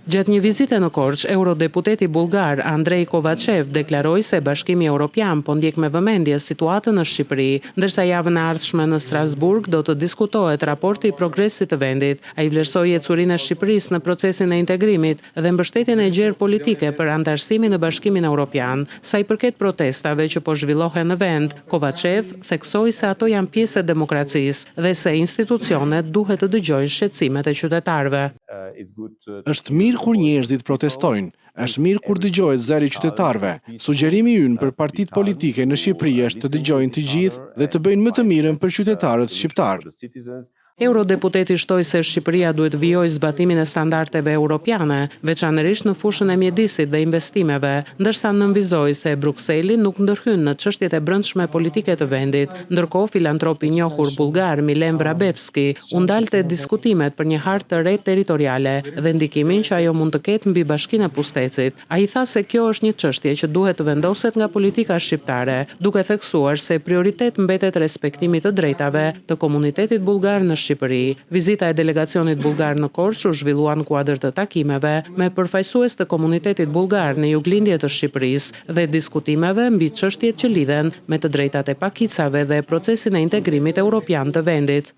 Gjatë një vizite në Korçë, eurodeputeti bullgar Andrej Kovačev deklaroi se Bashkimi Evropian po ndjek me vëmendje situatën në Shqipëri, ndërsa javën e ardhshme në Strasburg do të diskutohet raporti i progresit të vendit. Ai vlerësoi ecurinë e Shqipërisë në procesin e integrimit dhe mbështetjen e gjerë politike për anëtarësimin në Bashkimin Evropian. Sa i përket protestave që po zhvillohen në vend, Kovačev theksoi se ato janë pjesë e demokracisë dhe se institucionet duhet të dëgjojnë shqetësimet e qytetarëve. Është mirë kur njerëzit protestojnë, është mirë kur dëgjohet zëri i qytetarëve. Sugjerimi ynë për partitë politike në Shqipëri është të dëgjojnë të gjithë dhe të bëjnë më të mirën për qytetarët shqiptar. Eurodeputeti shtoi se Shqipëria duhet vijojë zbatimin e standardeve europiane, veçanërisht në fushën e mjedisit dhe investimeve, ndërsa nënvizoi se Brukseli nuk ndërhyn në çështjet e brendshme politike të vendit. Ndërkohë, filantropi i njohur bullgar Milen Vrabevski u ndalte diskutimet për një hartë të re territoriale dhe ndikimin që ajo mund të ketë mbi Bashkinë e Pustecit. Ai tha se kjo është një çështje që duhet të vendoset nga politika shqiptare, duke theksuar se prioritet mbetet respektimi të drejtave të komunitetit bullgar në Shqipëri. Vizita e delegacionit bullgar në Korçë u zhvillua në kuadër të takimeve me përfaqësues të komunitetit bullgar në juglindje të Shqipërisë dhe diskutimeve mbi çështjet që lidhen me të drejtat e pakicave dhe procesin e integrimit evropian të vendit.